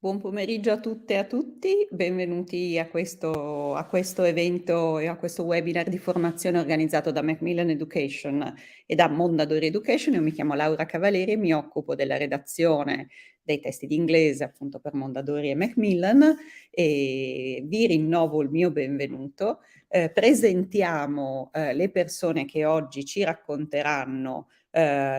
Buon pomeriggio a tutte e a tutti, benvenuti a questo evento e a questo webinar di formazione organizzato da Macmillan Education e da Mondadori Education. Io mi chiamo Laura Cavaleri e mi occupo della redazione dei testi di inglese appunto per Mondadori e Macmillan e vi rinnovo il mio benvenuto. Presentiamo le persone che oggi ci racconteranno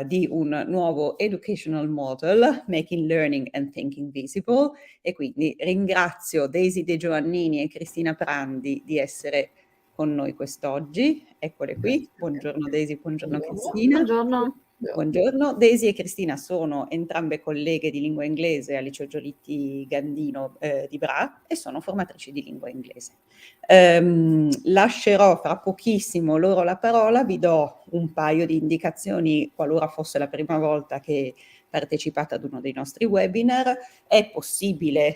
di un nuovo educational model, Making Learning and Thinking Visible, e quindi ringrazio Daisy De Giovannini e Cristina Prandi di essere con noi quest'oggi. Eccole qui. Buongiorno Daisy, buongiorno Cristina. Buongiorno. Buongiorno. Daisy e Cristina sono entrambe colleghe di lingua inglese al Liceo Giolitti Gandino di Bra e sono formatrici di lingua inglese. Lascerò fra pochissimo loro la parola, vi do un paio di indicazioni qualora fosse la prima volta che partecipate ad uno dei nostri webinar. È possibile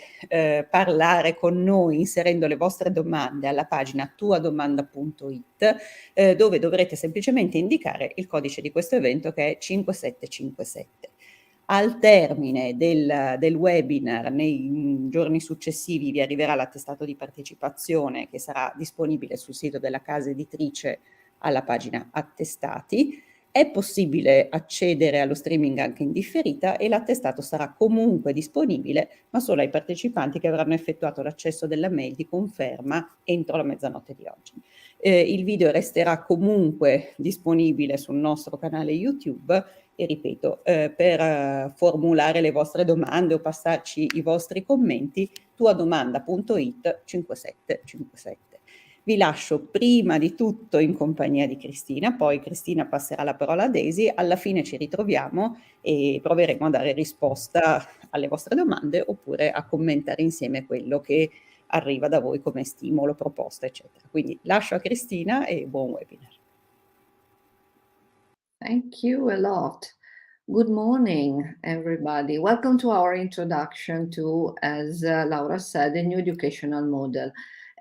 parlare con noi inserendo le vostre domande alla pagina tuadomanda.it dove dovrete semplicemente indicare il codice di questo evento che è 5757. Al termine del webinar, nei giorni successivi, vi arriverà l'attestato di partecipazione che sarà disponibile sul sito della casa editrice alla pagina attestati. È possibile accedere allo streaming anche in differita e l'attestato sarà comunque disponibile, ma solo ai partecipanti che avranno effettuato l'accesso della mail di conferma entro la mezzanotte di oggi. Il video resterà comunque disponibile sul nostro canale YouTube e ripeto, per formulare le vostre domande o passarci i vostri commenti, tuadomanda.it 5757. Vi lascio prima di tutto in compagnia di Cristina, poi Cristina passerà la parola a Daisy, alla fine ci ritroviamo e proveremo a dare risposta alle vostre domande oppure a commentare insieme quello che arriva da voi come stimolo, proposta, eccetera. Quindi lascio a Cristina e buon webinar. Thank you a lot. Good morning, everybody. Welcome to our introduction to, as Laura said, a new educational model,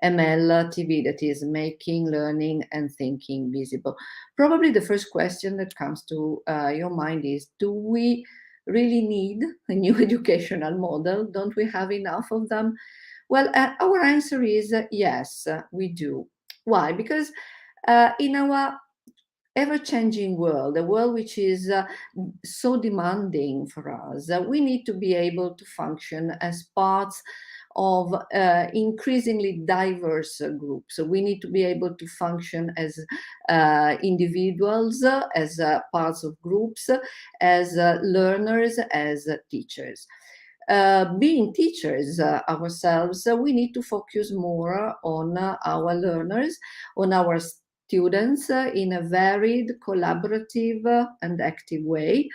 MLTV, that is Making Learning and Thinking Visible. Probably the first question that comes to your mind is, do we really need a new educational model? Don't we have enough of them? Well, our answer is yes, we do. Why? Because in our ever-changing world, a world which is so demanding for us, we need to be able to function as parts of increasingly diverse groups. So we need to be able to function as individuals, as parts of groups, as learners, as teachers. Being teachers ourselves, we need to focus more on our learners, on our students in a varied, collaborative, and active way.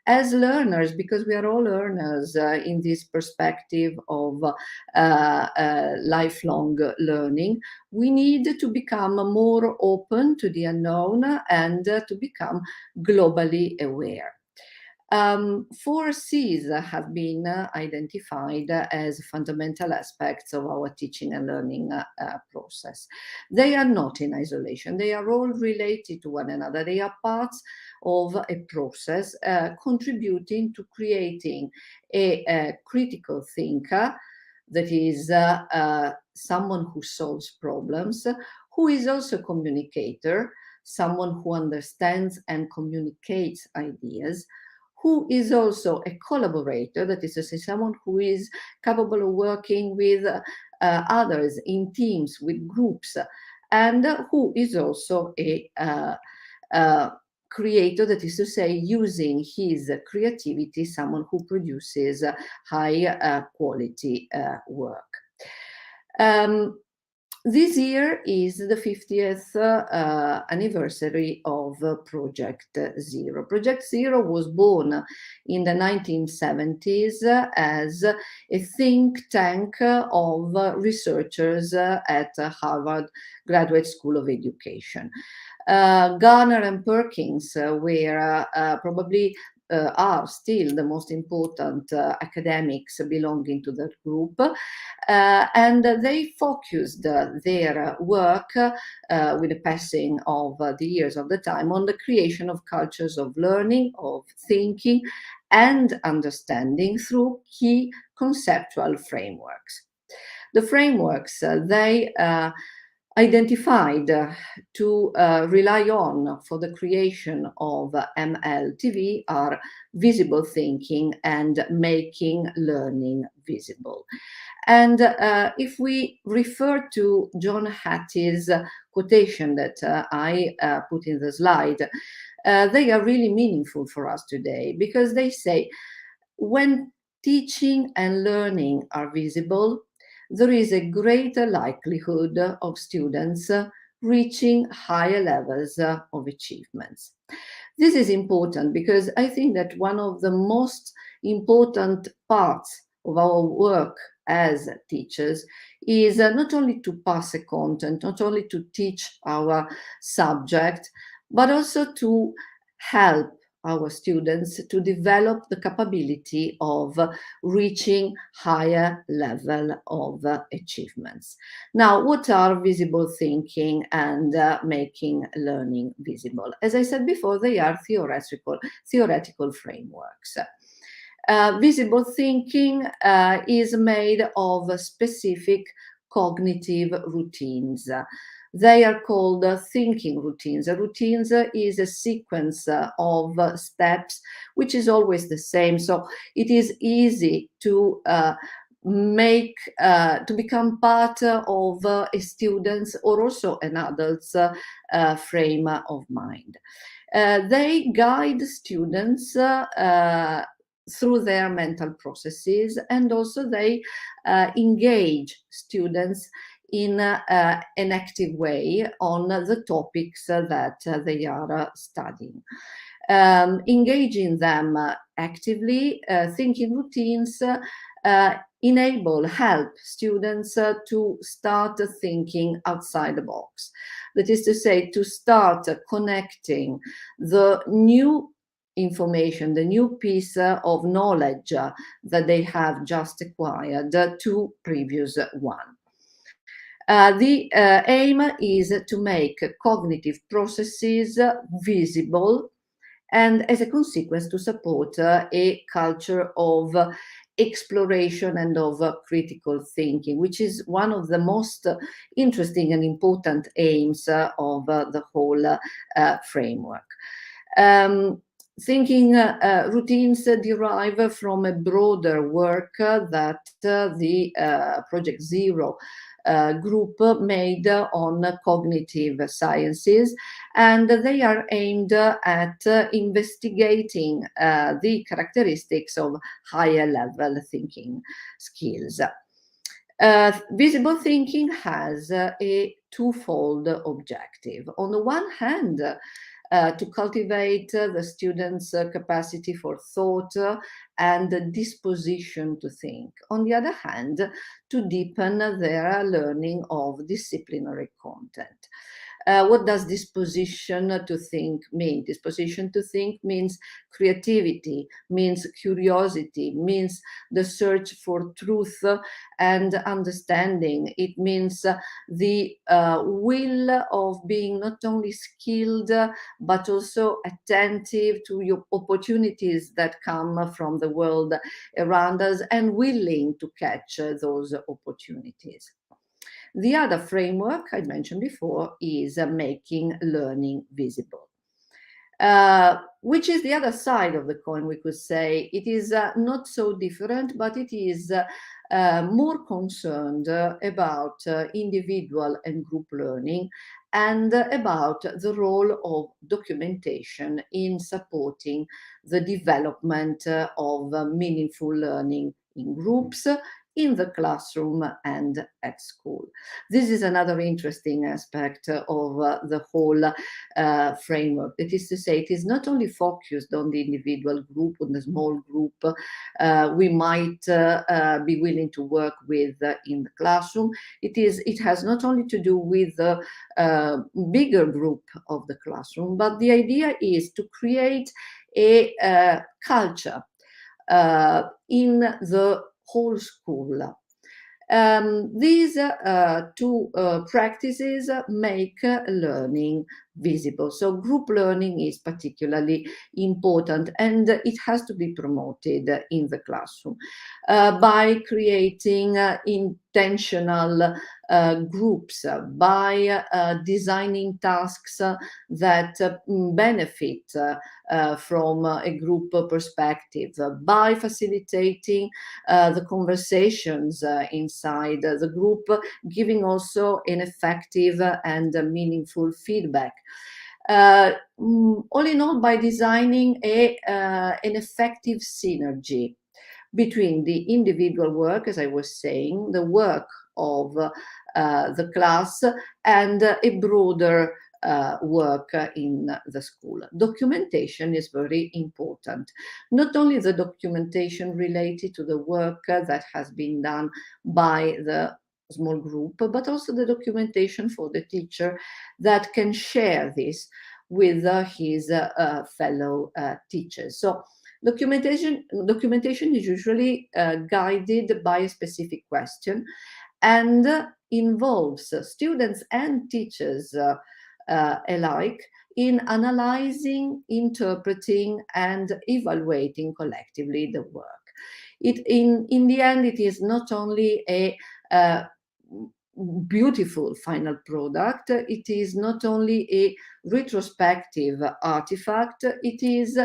As learners, because we are all learners in this perspective of lifelong learning, we need to become more open to the unknown and to become globally aware. 4 C's have been identified as fundamental aspects of our teaching and learning process. They are not in isolation. They are all related to one another. They are parts of a process contributing to creating a critical thinker that is someone who solves problems, who is also a communicator, someone who understands and communicates ideas, who is also a collaborator, that is to say, someone who is capable of working with others in teams, with groups, and who is also a creator, that is to say, using his creativity, someone who produces high quality work. This year is the 50th anniversary of Project Zero. Project Zero was born in the 1970s as a think tank of researchers at Harvard Graduate School of Education. Garner and Perkins were probably are still the most important academics belonging to that group, and they focused their work with the passing of the years of the time on the creation of cultures of learning, of thinking, and understanding through key conceptual frameworks. The frameworks they identified to rely on for the creation of MLTV are visible thinking and making learning visible. And if we refer to John Hattie's quotation that I put in the slide, they are really meaningful for us today, because they say, when teaching and learning are visible, there is a greater likelihood of students reaching higher levels of achievements. This is important because I think that one of the most important parts of our work as teachers is not only to pass a content, not only to teach our subject, but also to help our students to develop the capability of reaching higher level of achievements. Now, what are visible thinking and making learning visible? As I said before, they are theoretical frameworks. Visible thinking is made of specific cognitive routines. They are called thinking routines. Routines is a sequence of steps which is always the same. So it is easy to to become part of a student's or also an adult's frame of mind. They guide students through their mental processes, and also they engage students in an active way on the topics that they are studying. Engaging them actively, thinking routines help students to start thinking outside the box. That is to say, to start connecting the new information, the new piece of knowledge that they have just acquired to previous one. The aim is to make cognitive processes visible, and as a consequence to support a culture of exploration and of critical thinking, which is one of the most interesting and important aims of the whole framework. Thinking routines derive from a broader work that the Project Zero group made on cognitive sciences, and they are aimed at investigating the characteristics of higher level thinking skills. Visible thinking has a twofold objective. On the one hand, to cultivate the students' capacity for thought and disposition to think. On the other hand, to deepen their learning of disciplinary content. What does disposition to think mean? Disposition to think means creativity, means curiosity, means the search for truth and understanding. It means the will of being not only skilled, but also attentive to your opportunities that come from the world around us and willing to catch those opportunities. The other framework I mentioned before is making learning visible, which is the other side of the coin, we could say. It is not so different, but it is more concerned about individual and group learning, and about the role of documentation in supporting the development of meaningful learning in groups, in the classroom and at school. This is another interesting aspect of the whole framework. That is to say, it is not only focused on the individual group, on the small group we might be willing to work with in the classroom. It has not only to do with the bigger group of the classroom, but the idea is to create a culture in the whole school. These two practices make learning visible. So group learning is particularly important, and it has to be promoted in the classroom by creating intentional groups, by designing tasks that benefit from a group perspective, by facilitating the conversations inside the group, giving also an effective and meaningful feedback. All in all, by designing an effective synergy between the individual work, as I was saying, the work of the class, and a broader work in the school. Documentation is very important. Not only the documentation related to the work that has been done by the small group, but also the documentation for the teacher that can share this with his fellow teachers. So documentation is usually guided by a specific question and involves students and teachers alike in analyzing, interpreting, and evaluating collectively the work. In the end, it is not only a beautiful final product, it is not only a retrospective artifact, it is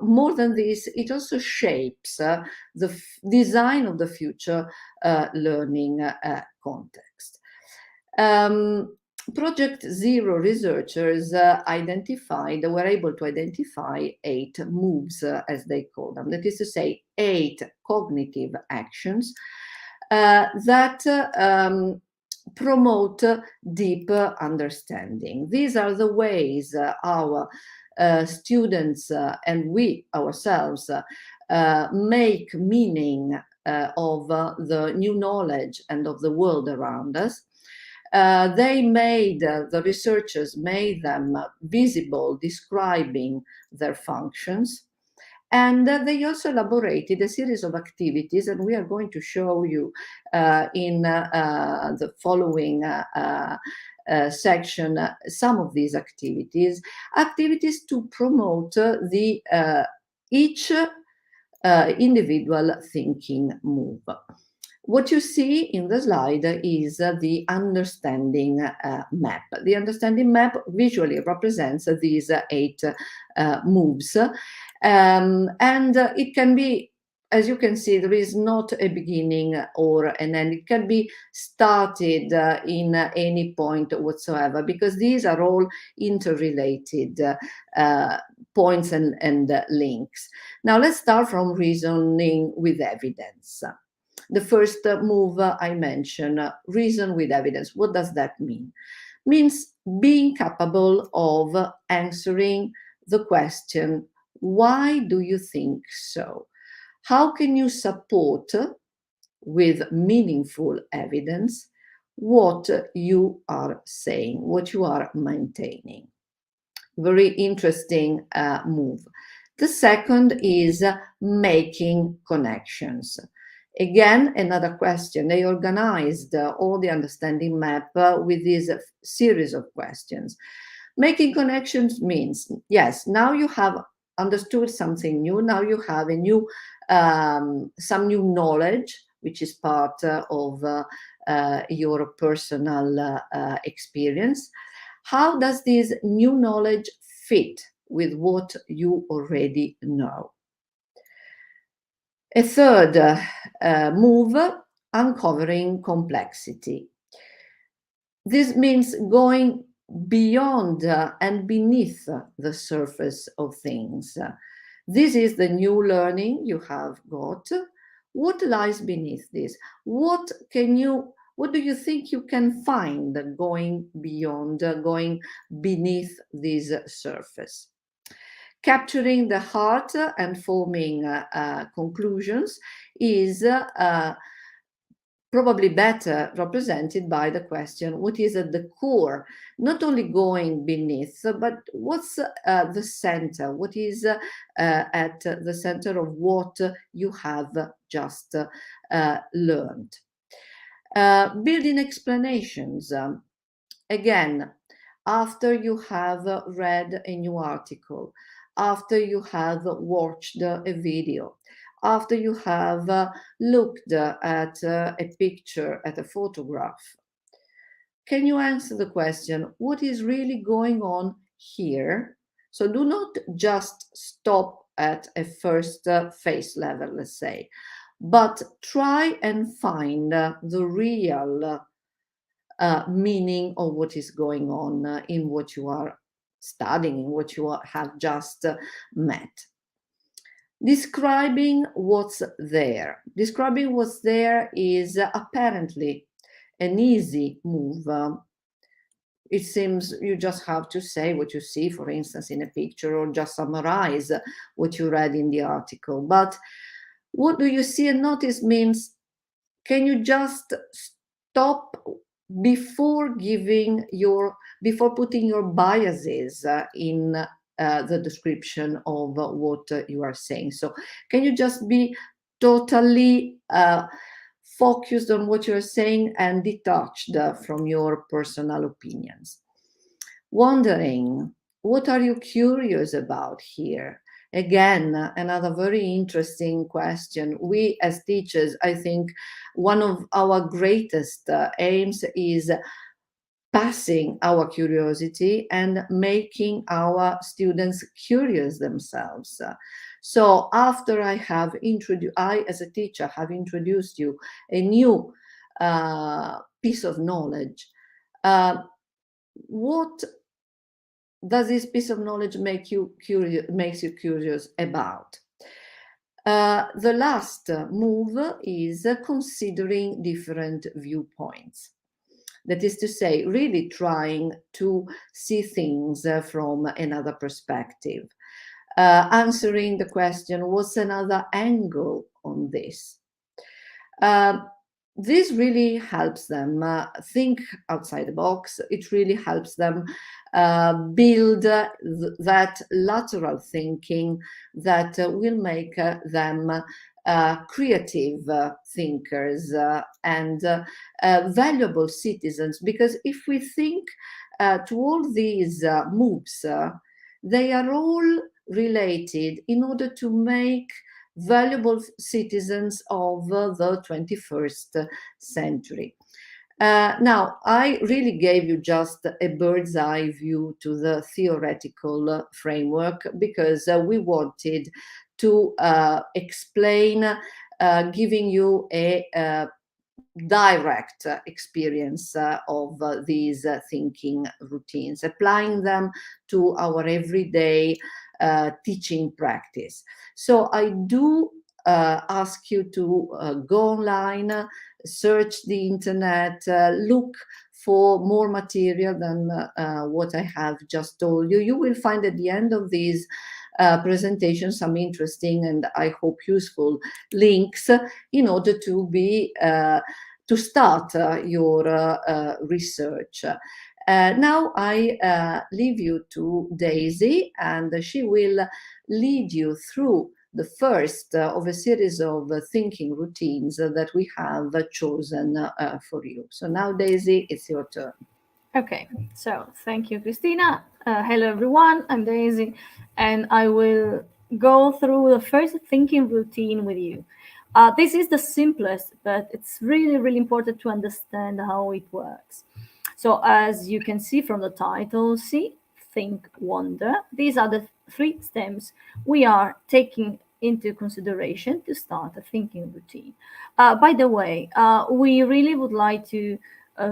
more than this, it also shapes the design of the future learning context. Project Zero researchers were able to identify 8 moves, as they call them. That is to say, 8 cognitive actions that promote deeper understanding. These are the ways our students and we ourselves make meaning of the new knowledge and of the world around us. The researchers made them visible, describing their functions. And they also elaborated a series of activities, and we are going to show you in the following section some of these activities to promote each individual thinking move. What you see in the slide is the understanding map. The understanding map visually represents these 8 moves. And it can be, as you can see, there is not a beginning or an end. It can be started in any point whatsoever, because these are all interrelated points and links. Now let's start from reasoning with evidence. The first move I mentioned, reason with evidence. What does that mean? Means being capable of answering the question, why do you think so? How can you support with meaningful evidence what you are saying, what you are maintaining? Very interesting move. The second is making connections. Again, another question. They organized all the understanding map with this series of questions. Making connections means, yes, now you have understood something new. Now you have a new, some new knowledge, which is part of your personal experience. How does this new knowledge fit with what you already know? A third move, uncovering complexity. This means going beyond and beneath the surface of things. This is the new learning you have got. What lies beneath this? What do you think you can find going beyond, going beneath this surface? Capturing the heart and forming conclusions is probably better represented by the question, what is at the core? Not only going beneath, but what's the center? What is at the center of what you have just learned? Building explanations. Again, after you have read a new article, after you have watched a video, after you have looked at a picture, at a photograph. Can you answer the question, what is really going on here? So do not just stop at a first face level, let's say, but try and find the real meaning of what is going on in what you are studying, in what you have just met. Describing what's there. Describing what's there is apparently an easy move. It seems you just have to say what you see, for instance, in a picture, or just summarize what you read in the article. But what do you see and notice means, can you just stop before putting your biases in the description of what you are saying? So can you just be totally focused on what you're saying and detached from your personal opinions? Wondering, what are you curious about here? Again, another very interesting question. We as teachers, I think one of our greatest aims is passing our curiosity and making our students curious themselves. So after I as a teacher have introduced you a new piece of knowledge, what does this piece of knowledge makes you curious about? The last move is considering different viewpoints. That is to say, really trying to see things from another perspective. Answering the question, what's another angle on this? This really helps them think outside the box. It really helps them build that lateral thinking that will make them creative thinkers and valuable citizens. Because if we think to all these moves, they are all related in order to make valuable citizens of the 21st century. Now, I really gave you just a bird's eye view to the theoretical framework because we wanted to explain, giving you a direct experience of these thinking routines, applying them to our everyday teaching practice. So I do ask you to go online, search the internet, look for more material than what I have just told you. You will find at the end of these presentations some interesting and I hope useful links in order to be to start your research. Now I leave you to Daisy, and she will lead you through the first of a series of thinking routines that we have chosen for you. So now, Daisy, it's your turn. Okay, so thank you, Christina. Hello, everyone. I'm Daisy, and I will go through the first thinking routine with you. This is the simplest, but it's really, really important to understand how it works. So as you can see from the title, see, think, wonder. These are the three steps we are taking into consideration to start a thinking routine. By the way, we really would like to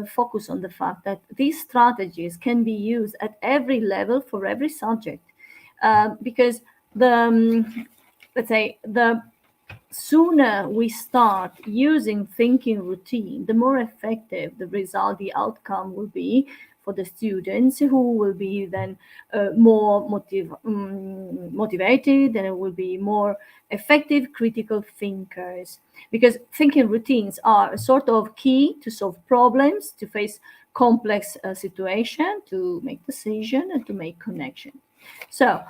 focus on the fact that these strategies can be used at every level for every subject, because let's say the sooner we start using thinking routine, the more effective the result, the outcome will be for the students, who will be then more motivated, and it will be more effective critical thinkers. Because thinking routines are a sort of key to solve problems, to face complex situations, to make decisions, and to make connection. So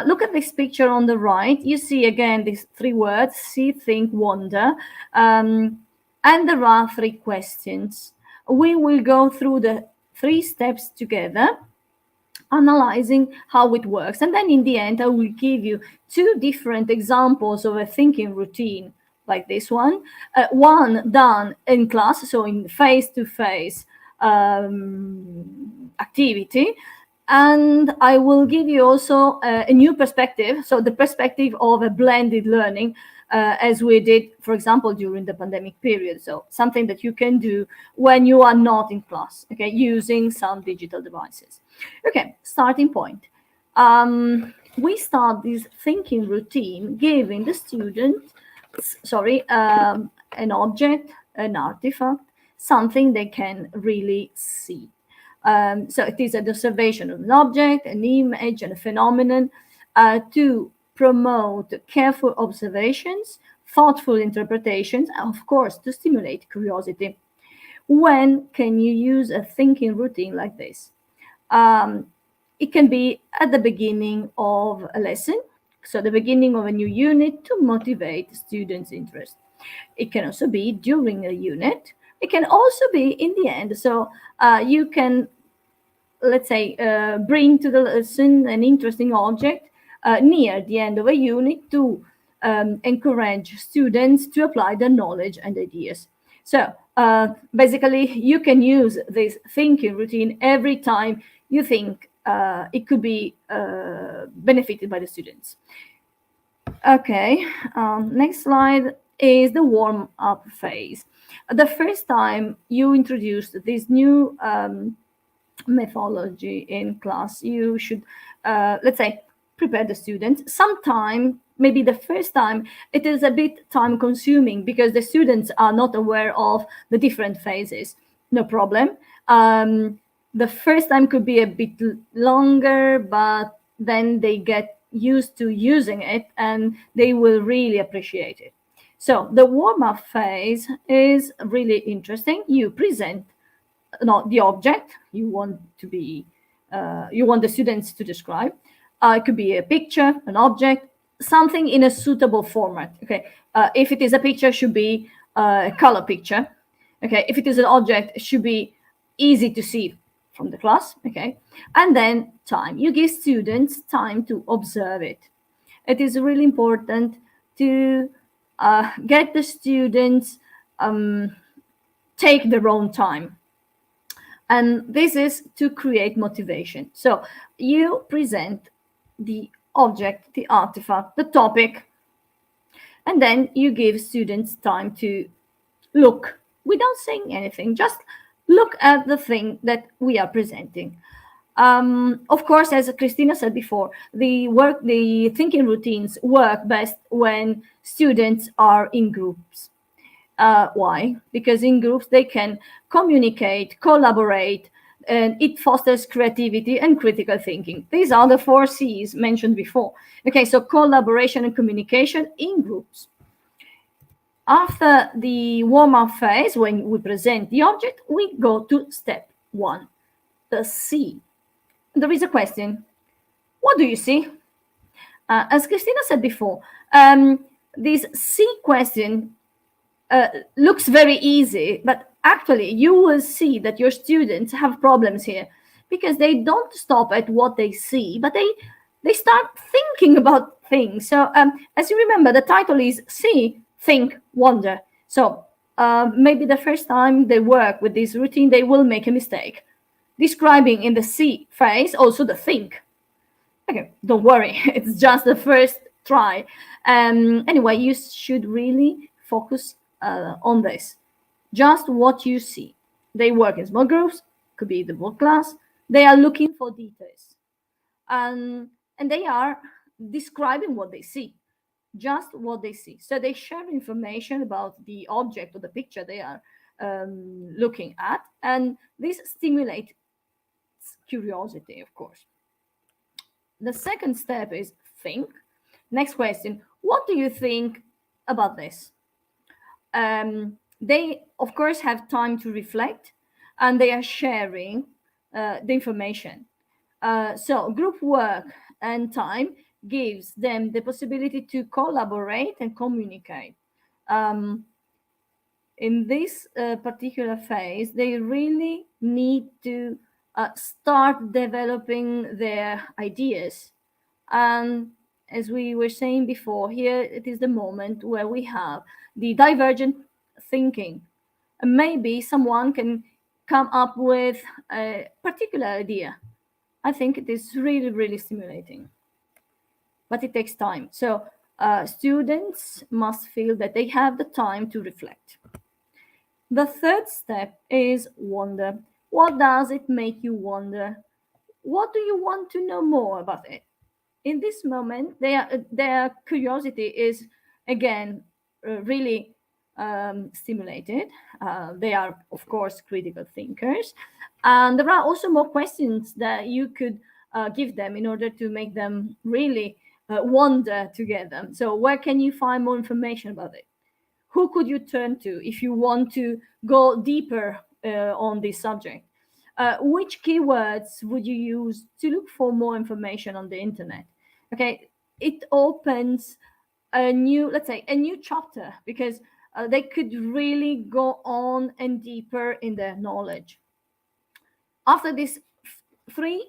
look at this picture on the right. You see again these three words: see, think, wonder. And there are three questions. We will go through the three steps together. analyzing how it works. And then in the end, I will give you 2 different examples of a thinking routine like this one. One done in class, so in face-to-face activity. And I will give you also a new perspective, so the perspective of a blended learning, as we did, for example, during the pandemic period. So something that you can do when you are not in class, okay, using some digital devices. Okay, starting point. We start this thinking routine giving the student, an object, an artifact, something they can really see. So it is an observation of an object, an image, and a phenomenon to promote careful observations, thoughtful interpretations, and of course, to stimulate curiosity. When can you use a thinking routine like this? It can be at the beginning of a lesson, so the beginning of a new unit to motivate students' interest. It can also be during a unit. It can also be in the end. So you can, let's say, bring to the lesson an interesting object near the end of a unit to encourage students to apply their knowledge and ideas. So basically, you can use this thinking routine every time you think it could be benefited by the students. Okay, next slide is the warm-up phase. The first time you introduced this new methodology in class, you should, let's say, prepare the students. Sometime, maybe the first time, it is a bit time consuming because the students are not aware of the different phases. No problem. The first time could be a bit longer, but then they get used to using it and they will really appreciate it. So the warm-up phase is really interesting. You present the object you want to be, you want the students to describe. It could be a picture, an object, something in a suitable format. Okay, if it is a picture, it should be a color picture. Okay, if it is an object, it should be easy to see from the class. Okay, and then time. You give students time to observe it. It is really important to get the students take their own time. And this is to create motivation. So you present the object, the artifact, the topic, and then you give students time to look without saying anything. Just look at the thing that we are presenting. Of course, as Christina said before, the thinking routines work best when students are in groups. Why? Because in groups they can communicate, collaborate, and it fosters creativity and critical thinking. These are the 4 C's mentioned before. Okay, so collaboration and communication in groups. After the warm-up phase, when we present the object, we go to step 1, the C. There is a question. What do you see? As Christina said before, this C question looks very easy, but actually you will see that your students have problems here because they don't stop at what they see, but they start thinking about things. So as you remember, the title is See, Think, Wonder. So maybe the first time they work with this routine, they will make a mistake, describing in the see phase also the think. Okay, don't worry, it's just the first try. Anyway, you should really focus on this. Just what you see. They work in small groups, could be the book class. They are looking for details. And they are describing what they see, just what they see. So they share information about the object or the picture they are looking at, and this stimulates curiosity, of course. The second step is think. Next question, what do you think about this? They, of course, have time to reflect, and they are sharing the information. So group work and time gives them the possibility to collaborate and communicate. In this particular phase, they really need to start developing their ideas. And as we were saying before, here it is the moment where we have the divergent thinking. And maybe someone can come up with a particular idea. I think it is really, really stimulating. But it takes time. So students must feel that they have the time to reflect. The third step is wonder. What does it make you wonder? What do you want to know more about it? In this moment, their curiosity is again really stimulated. They are, of course, critical thinkers. And there are also more questions that you could give them in order to make them really wonder together. So, where can you find more information about it? Who could you turn to if you want to go deeper on this subject? Which keywords would you use to look for more information on the internet? Okay, it opens a new, let's say, a new chapter, because they could really go on and deeper in their knowledge. After these three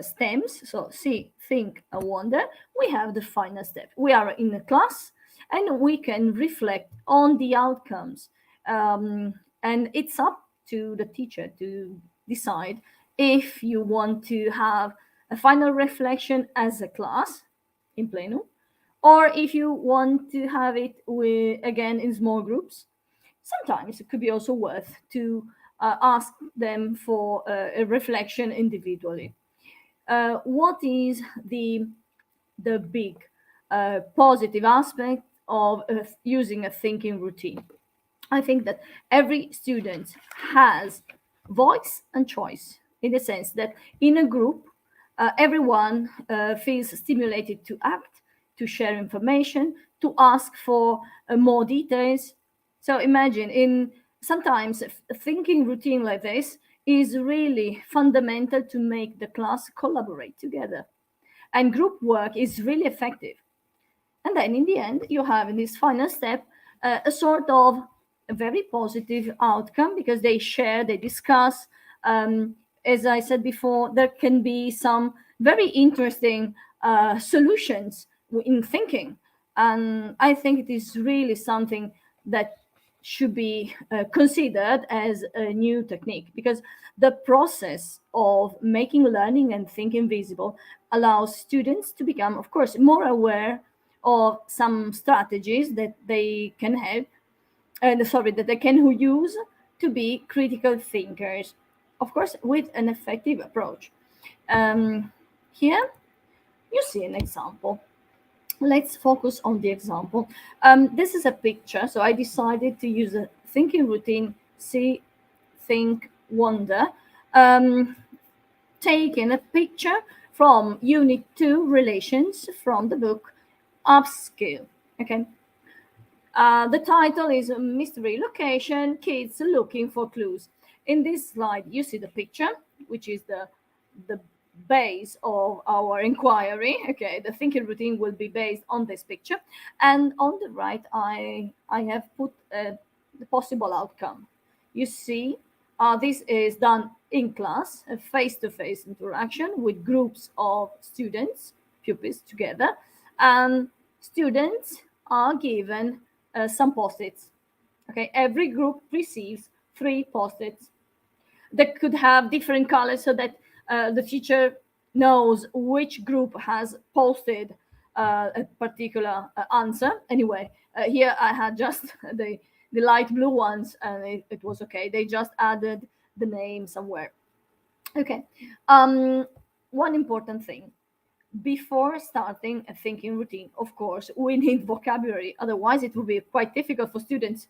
stems, so see, think, and wonder, we have the final step. We are in a class and we can reflect on the outcomes. And it's up to the teacher to decide if you want to have a final reflection as a class in plenum, or if you want to have it with, again, in small groups. Sometimes it could be also worth to ask them for a reflection individually. What is the big positive aspect of using a thinking routine? I think that every student has voice and choice, in the sense that in a group, everyone feels stimulated to act, to share information, to ask for more details. So imagine, in sometimes a thinking routine like this is really fundamental to make the class collaborate together. And group work is really effective. And then in the end, you have in this final step a sort of a very positive outcome, because they share, they discuss. As I said before, there can be some very interesting solutions in thinking. And I think it is really something that should be considered as a new technique, because the process of making learning and thinking visible allows students to become, of course, more aware of some strategies that they can have, that they can use to be critical thinkers, of course, with an effective approach. Here you see an example. Let's focus on the example. This is a picture, so I decided to use a thinking routine, see, think, wonder, taking a picture from Unit 2, Relations, from the book Upskill. Okay. The title is Mystery Location, Kids Looking for Clues. In this slide, you see the picture, which is the base of our inquiry. Okay, the thinking routine will be based on this picture. And on the right, I have put the possible outcome. You see, this is done in class, a face-to-face interaction with groups of students, pupils together, and students are given some post-its. Okay, every group receives 3 post-its that could have different colors, so that the teacher knows which group has posted a particular answer. Anyway, here I had just the light blue ones, and it was okay. They just added the name somewhere. Okay. One important thing. Before starting a thinking routine, of course, we need vocabulary. Otherwise, it will be quite difficult for students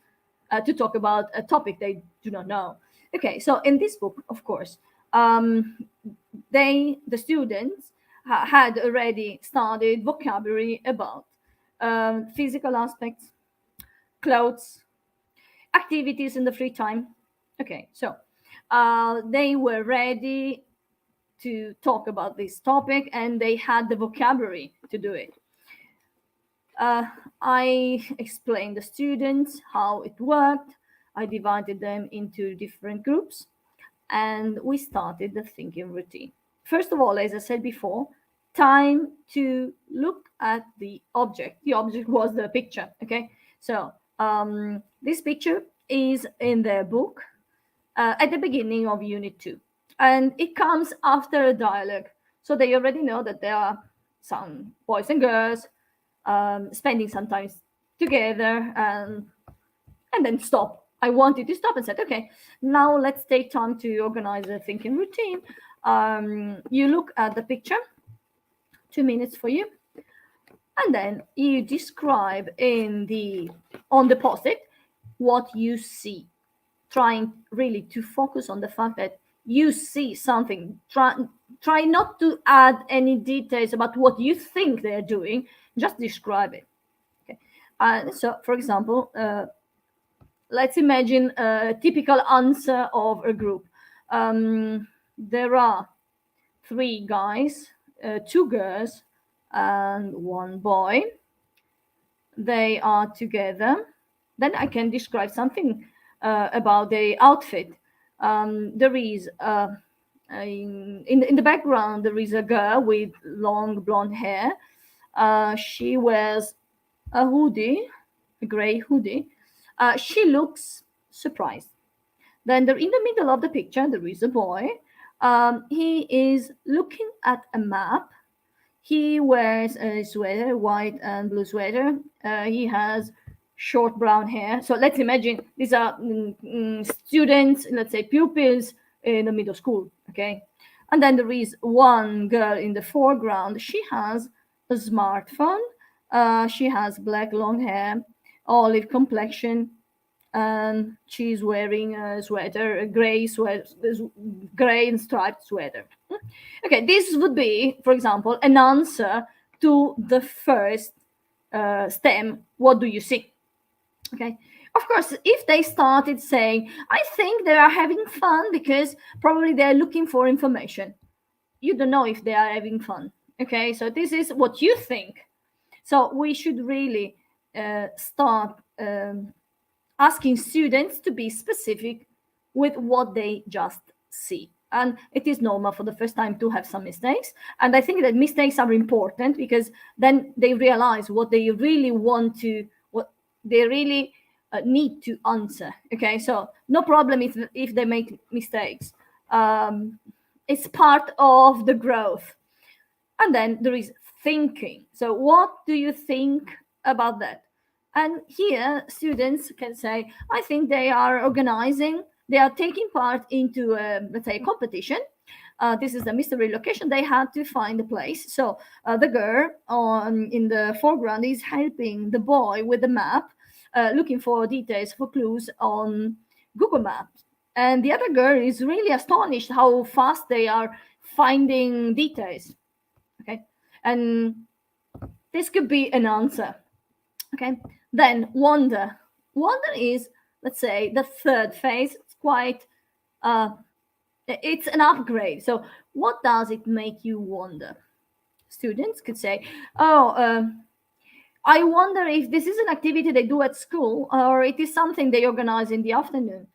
to talk about a topic they do not know. Okay, so in this book, of course, the students had already studied vocabulary about physical aspects, clothes, activities in the free time. Okay, so they were ready to talk about this topic, and they had the vocabulary to do it. I explained the students how it worked. I divided them into different groups. and we started the thinking routine. First of all, as I said before, time to look at the object. The object was the picture, okay? So this picture is in their book at the beginning of Unit 2. And it comes after a dialogue. So they already know that there are some boys and girls spending some time together and then stop. I wanted to stop and said, okay, now let's take time to organize a thinking routine. You look at the picture, 2 minutes for you, and then you describe on the post-it what you see, trying really to focus on the fact that you see something. Try not to add any details about what you think they're doing, just describe it. Okay. So, for example, let's imagine a typical answer of a group. There are 3 guys, 2 girls, and 1 boy. They are together. Then I can describe something about the outfit. There is in the background there is a girl with long blonde hair. She wears a hoodie, a gray hoodie. She looks surprised. Then in the middle of the picture there is a boy. He is looking at a map. He wears a sweater, white and blue sweater. He has short brown hair. So let's imagine these are students, let's say pupils in the middle school, okay? And then there is 1 girl in the foreground. She has a smartphone. She has black long hair, olive complexion, and she's wearing a sweater, a gray and striped sweater. Okay, this would be, for example, an answer to the first stem. What do you see? Okay. Of course, if they started saying, I think they are having fun because probably they're looking for information, you don't know if they are having fun. Okay, so this is what you think. So we should really start asking students to be specific with what they just see. And it is normal for the first time to have some mistakes. And I think that mistakes are important because then they realize what they really want to, what they really need to answer. Okay, so no problem if they make mistakes. It's part of the growth. And then there is thinking. So what do you think about that? And here students can say, I think they are organizing, they are taking part into, let's say, a competition. This is the mystery location. They had to find a place. So the girl in the foreground is helping the boy with the map, looking for details, for clues on Google Maps. And the other girl is really astonished how fast they are finding details. Okay, and this could be an answer. Okay, then wonder. Wonder is, let's say, the third phase. It's quite, it's an upgrade. So what does it make you wonder? Students could say, oh, I wonder if this is an activity they do at school or it is something they organize in the afternoon.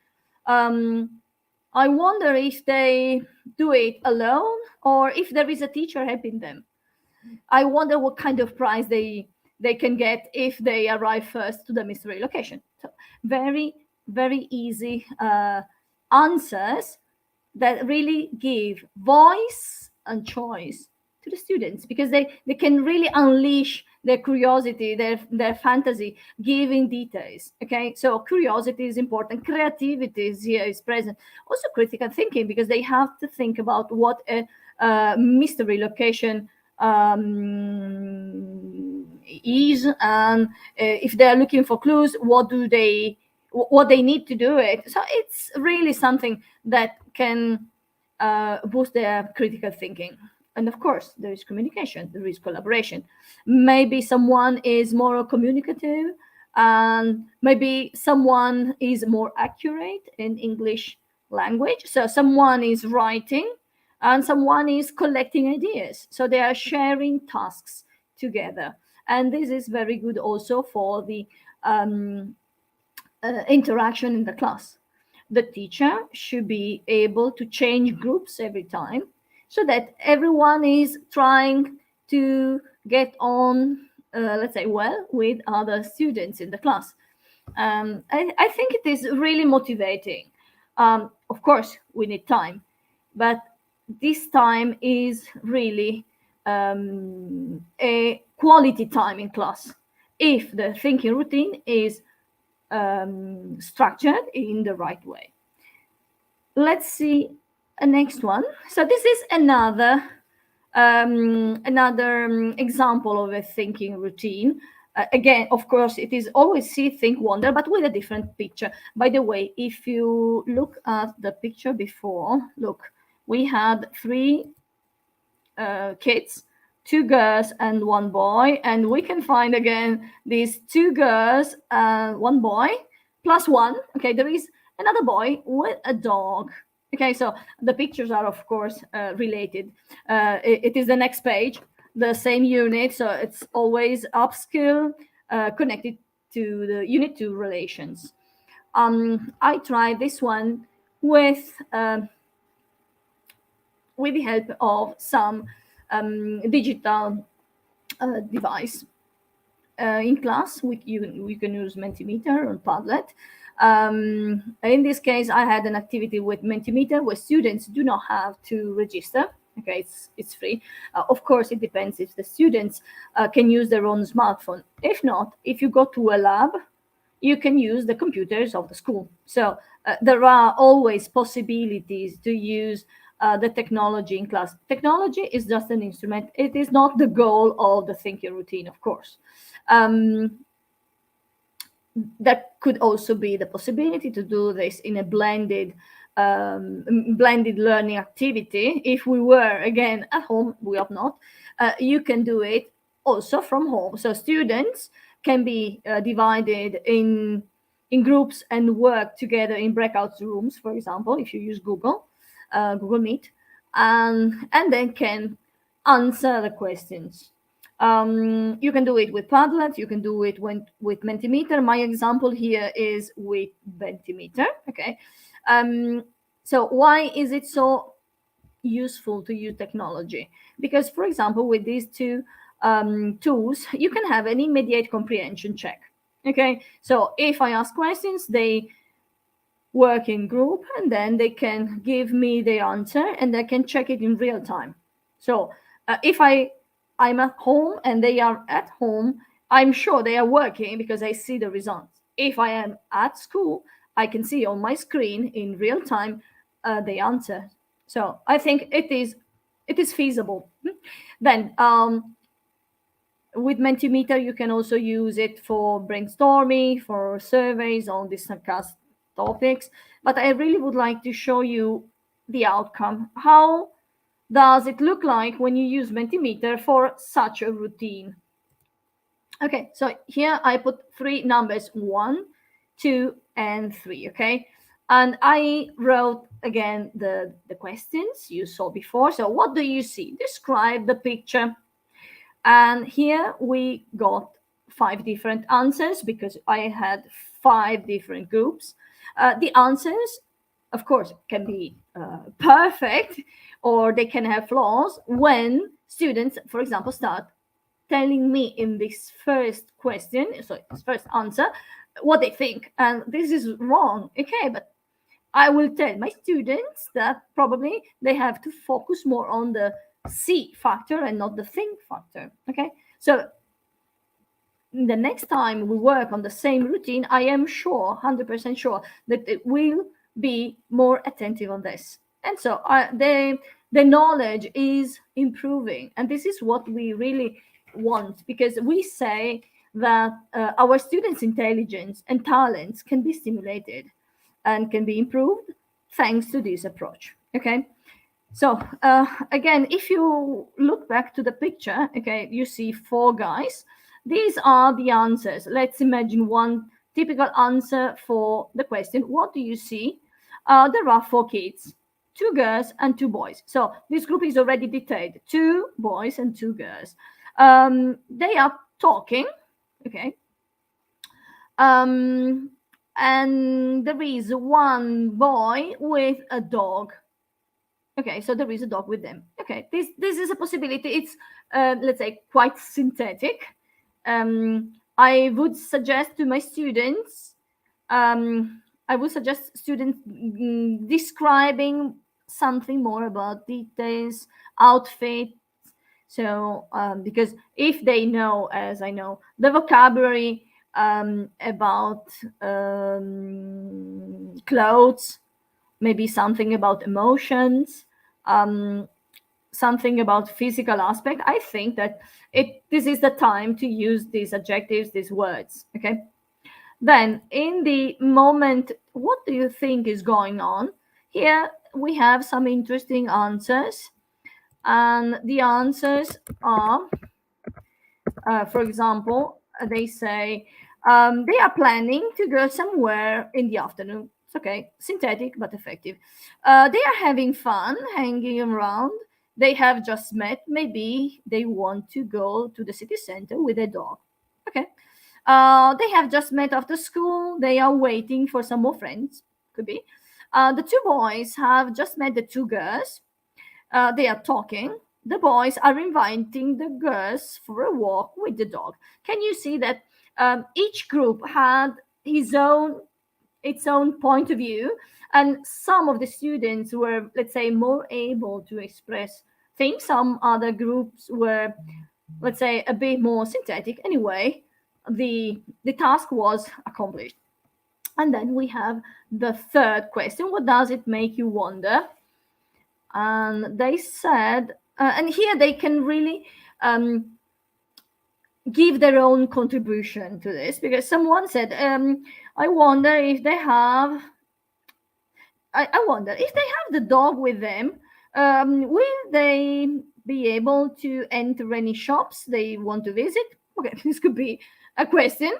I wonder if they do it alone or if there is a teacher helping them. I wonder what kind of prize they can get if they arrive first to the mystery location. So very, very easy answers that really give voice and choice to the students because they can really unleash their curiosity, their fantasy, giving details. Okay, so curiosity is important. Creativity is present. Also critical thinking because they have to think about what a mystery location is, and if they're looking for clues, what they need to do it. So it's really something that can boost their critical thinking. And of course, there is communication, there is collaboration. Maybe someone is more communicative, and maybe someone is more accurate in English language. So someone is writing and someone is collecting ideas. So they are sharing tasks together. And this is very good also for the interaction in the class. the teacher should be able to change groups every time so that everyone is trying to get on, let's say, well with other students in the class. I think it is really motivating. Of course, we need time, but this time is really a quality time in class if the thinking routine is structured in the right way. Let's see a next one. So this is another example of a thinking routine. Again, of course, it is always see, think, wonder, but with a different picture. By the way, if you look at the picture before, look, we had three kids, two girls and one boy, and we can find again these two girls and one boy plus one. Okay, there is another boy with a dog. Okay, so the pictures are of course related. It is the next page, the same unit, so it's always upskill connected to the unit 2 relations. I tried this one with the help of some digital device. In class, we can use Mentimeter or Padlet. In this case, I had an activity with Mentimeter where students do not have to register. Okay, it's free. Of course, it depends if the students can use their own smartphone. If not, if you go to a lab, you can use the computers of the school. So there are always possibilities to use the technology in class. Technology is just an instrument. It is not the goal of the thinking routine, of course. There could also be the possibility to do this in a blended learning activity. If we were, again, at home, we hope not, you can do it also from home. So students can be divided in groups and work together in breakout rooms, for example, if you use Google Meet, and then can answer the questions. You can do it with Padlet, you can do it with Mentimeter. My example here is with Mentimeter, okay? So why is it so useful to use technology? Because, for example, with these two tools, you can have an immediate comprehension check, okay? So if I ask questions, they work in group, and then they can give me the answer, and I can check it in real time. So if I'm at home and they are at home, I'm sure they are working because I see the results. If I am at school, I can see on my screen in real time the answer. So I think it is feasible. Then with Mentimeter, you can also use it for brainstorming, for surveys on discussed topics. But I really would like to show you the outcome. How does it look like when you use Mentimeter for such a routine? Okay, so here I put three numbers, 1, 2, and 3, okay? And I wrote, again, the questions you saw before. So what do you see? Describe the picture. And here we got 5 different answers because I had 5 different groups. The answers, of course, can be perfect, or they can have flaws when students, for example, start telling me in this first question, so this first answer, what they think. And this is wrong, okay? But I will tell my students that probably they have to focus more on the see factor and not the think factor, okay? So the next time we work on the same routine, I am sure, 100% sure, that it will be more attentive on this. And so the knowledge is improving. And this is what we really want, because we say that our students' intelligence and talents can be stimulated and can be improved thanks to this approach, okay? So again, if you look back to the picture, okay, you see 4 guys. These are the answers. Let's imagine one typical answer for the question, what do you see? There are 4 kids, 2 girls and 2 boys. So this group is already detailed, 2 boys and 2 girls. They are talking, okay? And and there is one boy with a dog. Okay, so there is a dog with them. Okay, this is a possibility. It's let's say quite synthetic. I would suggest to my students, describing something more about details, outfit. So because if they know, as I know, the vocabulary about clothes, maybe something about emotions, something about physical aspect, I think that this is the time to use these adjectives, these words. Okay. Then in the moment, what do you think is going on? Here we have some interesting answers, and the answers are, for example, they say they are planning to go somewhere in the afternoon. It's okay, synthetic but effective. They are having fun, hanging around. They have just met. Maybe they want to go to the city center with their dog. Okay. They have just met after school. They are waiting for some more friends. Could be. The two boys have just met the two girls. They are talking. The boys are inviting the girls for a walk with the dog. Can you see that each group had its own point of view, and some of the students were, let's say, more able to express things. Some other groups were, let's say, a bit more synthetic. Anyway, the task was accomplished. And then we have the third question: what does it make you wonder? And they said, and here they can really give their own contribution to this, because someone said, I wonder if they have the dog with them, will they be able to enter any shops they want to visit? Okay, this could be a question.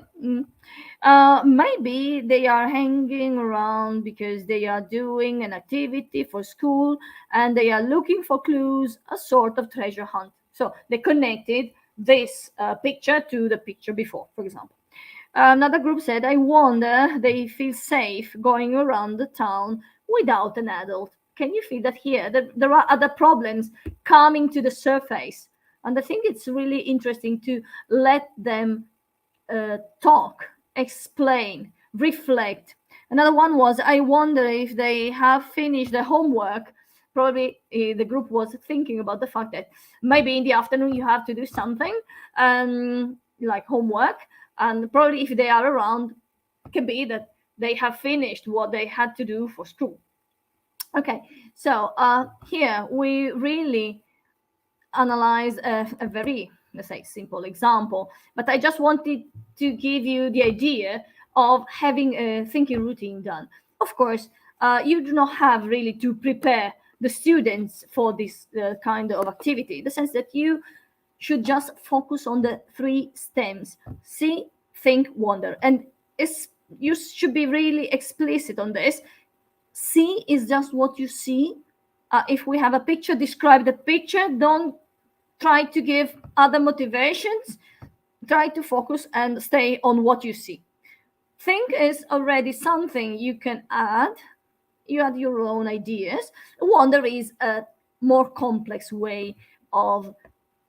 Maybe they are hanging around because they are doing an activity for school and they are looking for clues, a sort of treasure hunt. So they connected this picture to the picture before, for example. Another group said, I wonder they feel safe going around the town without an adult. Can you feel that here? There are other problems coming to the surface. And I think it's really interesting to let them talk, explain, reflect. Another one was, I wonder if they have finished the homework. Probably the group was thinking about the fact that maybe in the afternoon you have to do something like homework, and probably if they are around, it can be that they have finished what they had to do for school. Okay, so here we really analyze a very, let's say, simple example, but I just wanted to give you the idea of having a thinking routine done. Of course, you do not have really to prepare the students for this kind of activity, in the sense that you should just focus on the 3 stems: see, think, wonder. And you should be really explicit on this. See is just what you see. If we have a picture, describe the picture. Don't try to give other motivations. Try to focus and stay on what you see. Think is already something you can add. You add your own ideas. Wonder is a more complex way of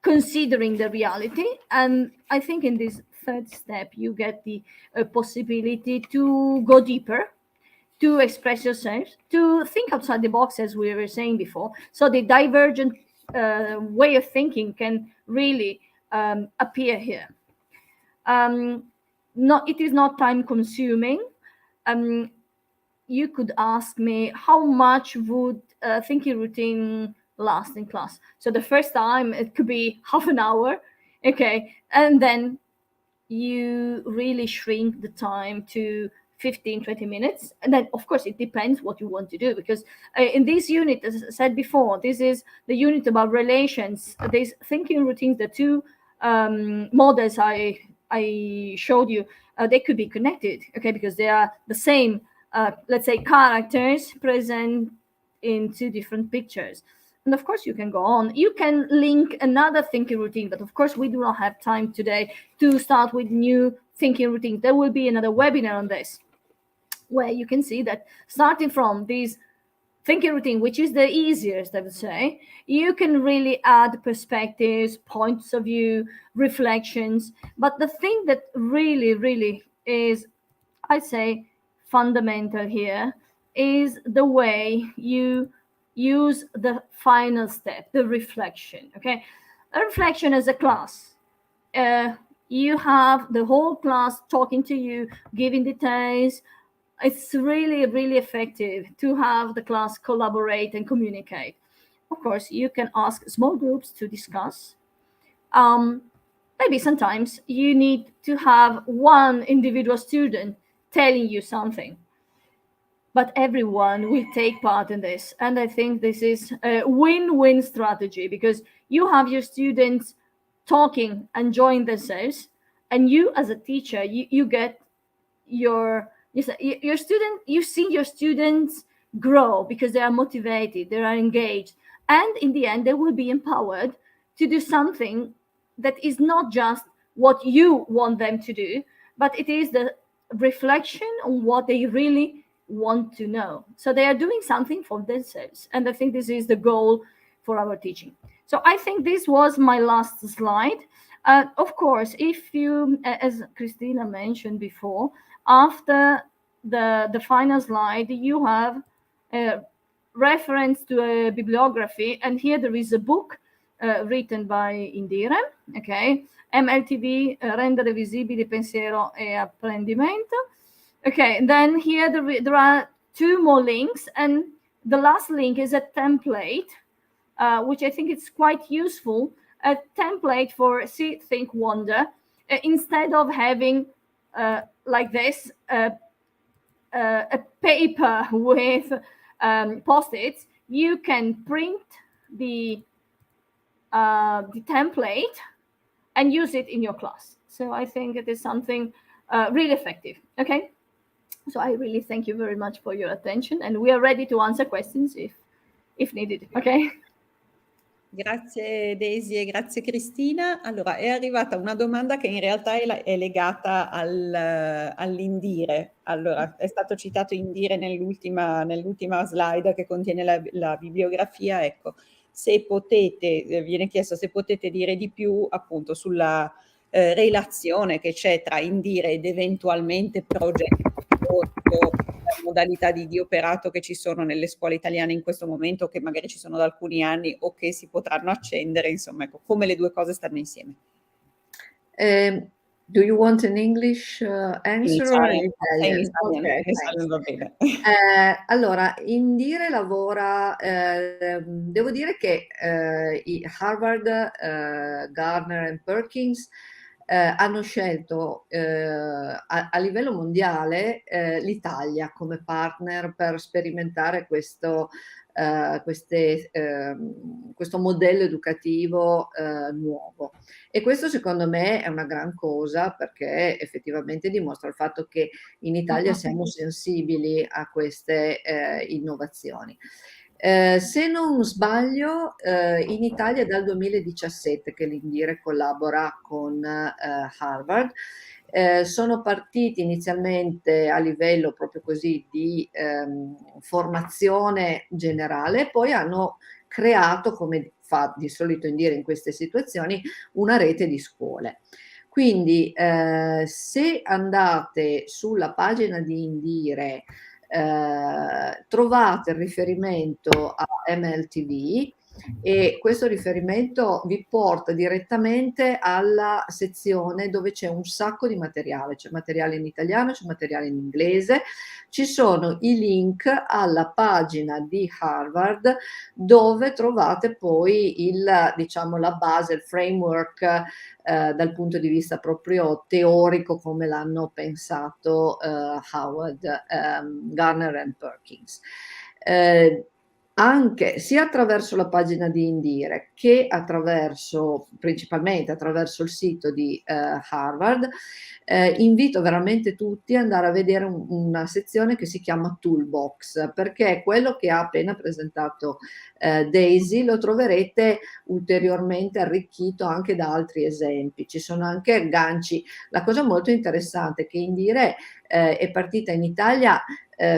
considering the reality. And I think in this third step, you get the possibility to go deeper, to express yourself, to think outside the box, as we were saying before. So the divergent way of thinking can really appear here. It is not time consuming. You could ask me, how much would thinking routine last in class? So the first time it could be half an hour, okay, and then you really shrink the time to 15-20 minutes. And then of course it depends what you want to do, because in this unit, as I said before, this is the unit about relations. These thinking routines, the 2 models I showed you, they could be connected, okay, because they are the same let's say characters present in 2 different pictures. And of course you can go on, you can link another thinking routine, but of course we do not have time today to start with new thinking routines. There will be another webinar on this. where you can see that starting from this thinking routine, which is the easiest, I would say, you can really add perspectives, points of view, reflections. But the thing that really, really is, I'd say, fundamental here is the way you use the final step, the reflection. Okay, a reflection as a class. You have the whole class talking to you, giving details. It's really, really effective to have the class collaborate and communicate. Of course, you can ask small groups to discuss. Maybe sometimes you need to have one individual student telling you something, but everyone will take part in this. And I think this is a win-win strategy, because you have your students talking, enjoying themselves, and you as a teacher, you get your student, you see your students grow because they are motivated, they are engaged, and in the end they will be empowered to do something that is not just what you want them to do, but it is the reflection on what they really want to know. So they are doing something for themselves, and I think this is the goal for our teaching. So I think this was my last slide. Of course, if you, as Christina mentioned before, after the final slide, you have a reference to a bibliography, and here there is a book written by Indire, okay, MLTV, Rendere visibili pensiero e apprendimento. Okay, then here there are two more links, and the last link is a template, which I think is quite useful, a template for See, Think, Wonder. Instead of having like this, a paper with post-its, you can print the template and use it in your class. So I think it is something really effective. Okay, so I really thank you very much for your attention, and we are ready to answer questions if needed. Okay. Grazie Daisy e grazie Cristina. Allora, è arrivata una domanda che in realtà è legata all'Indire. Allora, è stato citato Indire nell'ultima slide che contiene la bibliografia. Ecco, se potete, viene chiesto se potete dire di più appunto sulla relazione che c'è tra Indire ed eventualmente progetti modalità di operato che ci sono nelle scuole italiane in questo momento, che magari ci sono da alcuni anni o che si potranno accendere, insomma, ecco, come le due cose stanno insieme. Do you want an English answer or an Italian? Okay, va bene. Allora, Indire lavora, devo dire che i Harvard, Gardner e Perkins hanno scelto a livello mondiale l'Italia come partner per sperimentare questo modello educativo nuovo, e questo secondo me è una gran cosa, perché effettivamente dimostra il fatto che in Italia siamo sensibili a queste innovazioni. Se non sbaglio, in Italia è dal 2017 che l'Indire collabora con Harvard. Sono partiti inizialmente a livello proprio così di formazione generale, poi hanno creato, come fa di solito Indire in queste situazioni, una rete di scuole. Quindi se andate sulla pagina di Indire, trovate il riferimento a MLTV, e questo riferimento vi porta direttamente alla sezione dove c'è un sacco di materiale. C'è materiale in italiano, c'è materiale in inglese, ci sono i link alla pagina di Harvard, dove trovate poi diciamo, la base, il framework dal punto di vista proprio teorico, come l'hanno pensato Howard, Gardner e Perkins. anche sia attraverso la pagina di Indire che principalmente attraverso il sito di Harvard. Invito veramente tutti ad andare a vedere una sezione che si chiama Toolbox, perché quello che ha appena presentato Daisy lo troverete ulteriormente arricchito anche da altri esempi. Ci sono anche agganci. La cosa molto interessante è che Indire è partita in Italia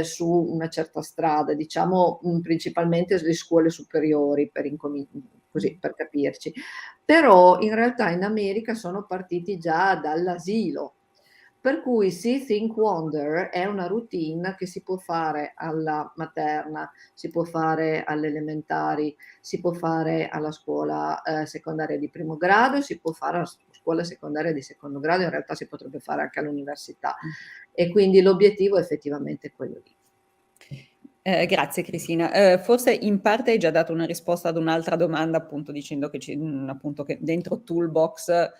su una certa strada, diciamo principalmente le scuole superiori, così per capirci. Però in realtà in America sono partiti già dall'asilo. Per cui See, Think, Wonder è una routine che si può fare alla materna, si può fare alle elementari, si può fare alla scuola secondaria di primo grado, si può fare alla scuola secondaria di secondo grado, in realtà si potrebbe fare anche all'università. E quindi l'obiettivo è effettivamente quello lì. Grazie Cristina. Forse in parte hai già dato una risposta ad un'altra domanda, appunto dicendo che, appunto, che dentro Toolbox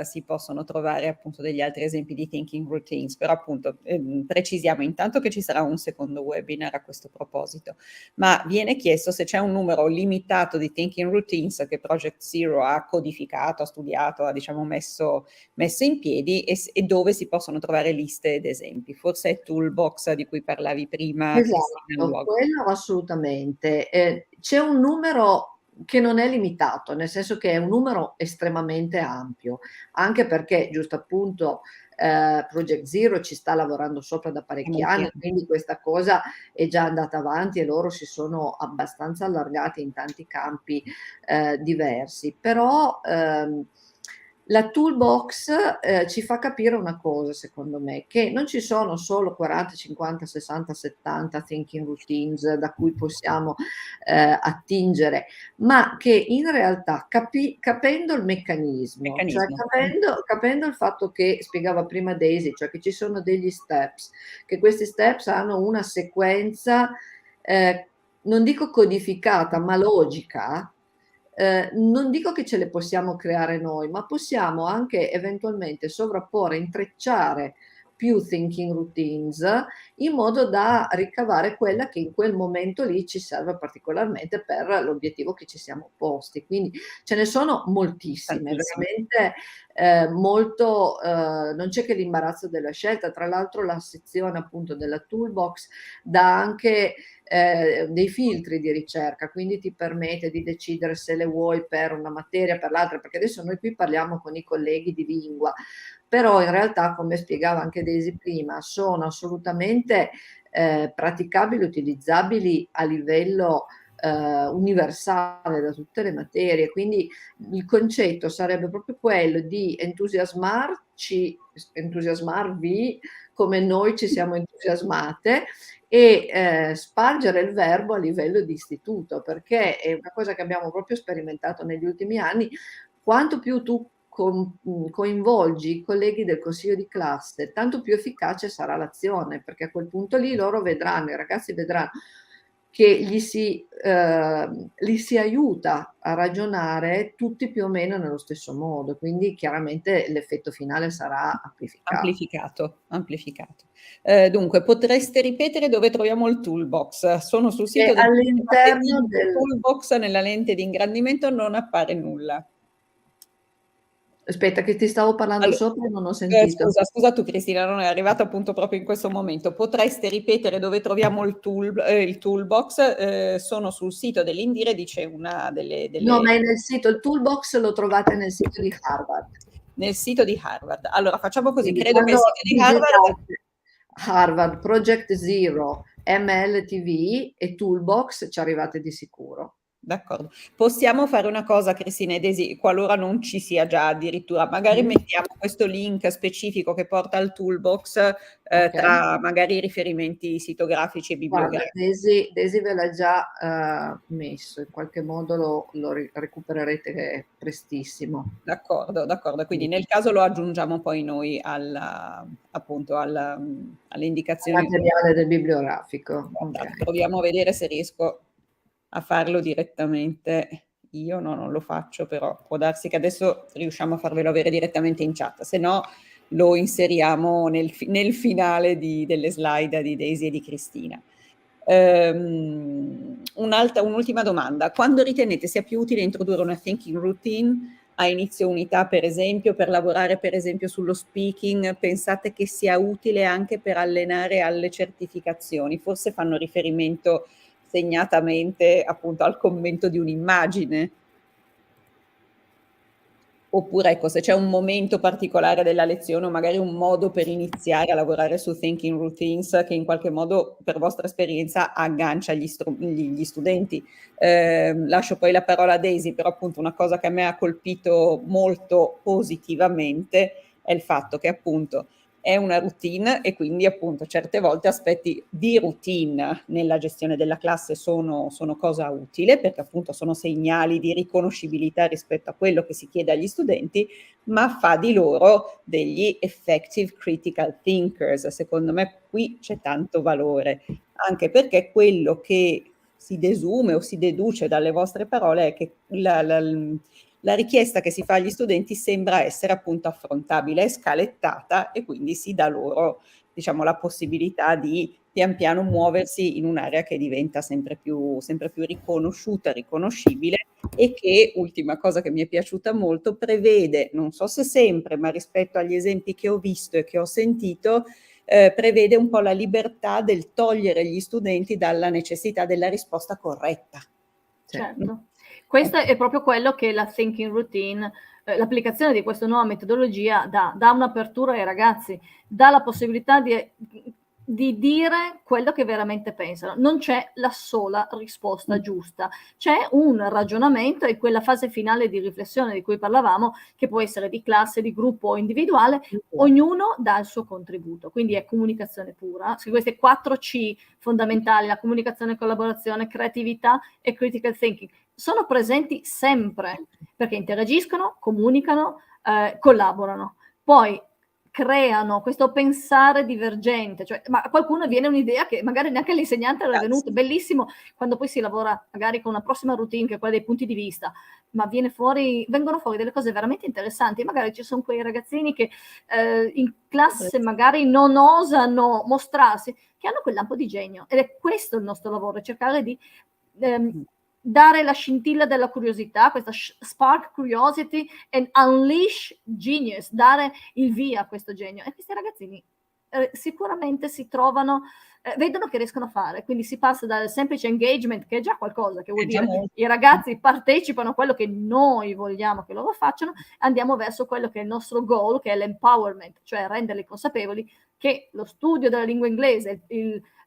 si possono trovare appunto degli altri esempi di thinking routines, però appunto precisiamo intanto che ci sarà un secondo webinar a questo proposito, ma viene chiesto se c'è un numero limitato di thinking routines che Project Zero ha codificato, ha studiato, ha diciamo messo in piedi e dove si possono trovare liste ed esempi. Forse è Toolbox di cui parlavi prima. Esatto, quello assolutamente. C'è un numero che non è limitato, nel senso che è un numero estremamente ampio, anche perché giusto appunto Project Zero ci sta lavorando sopra da parecchi anni, quindi questa cosa è già andata avanti e loro si sono abbastanza allargati in tanti campi diversi. Però la toolbox ci fa capire una cosa, secondo me, che non ci sono solo 40, 50, 60, 70 thinking routines da cui possiamo attingere, ma che in realtà capendo il meccanismo. Cioè capendo il fatto che spiegava prima Daisy, cioè che ci sono degli steps, che questi steps hanno una sequenza, non dico codificata, ma logica. Non dico che ce le possiamo creare noi, ma possiamo anche eventualmente sovrapporre, intrecciare più thinking routines in modo da ricavare quella che in quel momento lì ci serve particolarmente per l'obiettivo che ci siamo posti. Quindi ce ne sono moltissime, veramente molto, non c'è che l'imbarazzo della scelta. Tra l'altro la sezione appunto della toolbox dà anche dei filtri di ricerca, quindi ti permette di decidere se le vuoi per una materia, per l'altra, perché adesso noi qui parliamo con i colleghi di lingua, però in realtà, come spiegava anche Daisy prima, sono assolutamente praticabili, utilizzabili a livello universale da tutte le materie, quindi il concetto sarebbe proprio quello di entusiasmarvi come noi ci siamo entusiasmate e spargere il verbo a livello di istituto, perché è una cosa che abbiamo proprio sperimentato negli ultimi anni. Quanto più tu coinvolgi i colleghi del consiglio di classe, tanto più efficace sarà l'azione, perché a quel punto lì loro vedranno, i ragazzi vedranno che li si aiuta a ragionare tutti più o meno nello stesso modo, quindi chiaramente l'effetto finale sarà amplificato. Dunque, potreste ripetere dove troviamo il toolbox? Sono sul sito all'interno del toolbox, nella lente di ingrandimento non appare nulla. Aspetta, che ti stavo parlando sopra e non ho sentito. Scusa tu Cristina, non è arrivato appunto proprio in questo momento. Potreste ripetere dove troviamo il toolbox? Sono sul sito dell'Indire, dice una delle... No, ma è nel sito, il toolbox lo trovate nel sito di Harvard. Nel sito di Harvard. Allora facciamo così, Quindi credo che il sito di Harvard, Project Zero, MLTV e Toolbox ci arrivate di sicuro. D'accordo. Possiamo fare una cosa, Cristina e Desi, qualora non ci sia già addirittura, magari mettiamo questo link specifico che porta al toolbox tra magari i riferimenti sitografici e bibliografici. Guarda, Desi ve l'ha già messo, in qualche modo lo recupererete prestissimo. D'accordo, quindi nel caso lo aggiungiamo poi noi appunto alle indicazioni. Il materiale del bibliografico. Okay. Proviamo a vedere se riesco a farlo direttamente io. No, non lo faccio, però può darsi che adesso riusciamo a farvelo avere direttamente in chat, se no lo inseriamo nel finale delle slide di Daisy e di Cristina. Un'ultima domanda: quando ritenete sia più utile introdurre una thinking routine a inizio unità, per esempio, per lavorare per esempio sullo speaking? Pensate che sia utile anche per allenare alle certificazioni? Forse fanno riferimento segnatamente appunto al commento di un'immagine. Oppure ecco, se c'è un momento particolare della lezione o magari un modo per iniziare a lavorare su thinking routines che in qualche modo, per vostra esperienza, aggancia gli studenti. Lascio poi la parola a Daisy, però appunto una cosa che a me ha colpito molto positivamente è il fatto che appunto è una routine e quindi appunto certe volte aspetti di routine nella gestione della classe sono cosa utile, perché appunto sono segnali di riconoscibilità rispetto a quello che si chiede agli studenti, ma fa di loro degli effective critical thinkers. Secondo me qui c'è tanto valore, anche perché quello che si desume o si deduce dalle vostre parole è che la richiesta che si fa agli studenti sembra essere appunto affrontabile, è scalettata e quindi si dà loro, diciamo, la possibilità di pian piano muoversi in un'area che diventa sempre più riconosciuta, riconoscibile, e che, ultima cosa che mi è piaciuta molto, prevede, non so se sempre, ma rispetto agli esempi che ho visto e che ho sentito, prevede un po' la libertà del togliere gli studenti dalla necessità della risposta corretta. Certo. Questo è proprio quello che la thinking routine, l'applicazione di questa nuova metodologia dà un'apertura ai ragazzi, dà la possibilità di dire quello che veramente pensano. Non c'è la sola risposta giusta, c'è un ragionamento e quella fase finale di riflessione di cui parlavamo, che può essere di classe, di gruppo o individuale, ognuno dà il suo contributo, quindi è comunicazione pura. Su queste 4 C fondamentali, la comunicazione, collaborazione, creatività e critical thinking, sono presenti sempre, perché interagiscono, comunicano, collaborano. Poi creano questo pensare divergente, cioè, ma a qualcuno viene un'idea che magari neanche l'insegnante era venuta, bellissimo quando poi si lavora magari con una prossima routine che è quella dei punti di vista, ma vengono fuori delle cose veramente interessanti. Magari ci sono quei ragazzini che in classe magari non osano mostrarsi, che hanno quel lampo di genio, ed è questo il nostro lavoro, cercare di dare la scintilla della curiosità, questa spark curiosity and unleash genius, dare il via a questo genio. E questi ragazzini sicuramente si trovano, vedono che riescono a fare, quindi si passa dal semplice engagement, che è già qualcosa, che vuol dire i ragazzi partecipano a quello che noi vogliamo che loro facciano, andiamo verso quello che è il nostro goal, che è l'empowerment, cioè renderli consapevoli che lo studio della lingua inglese,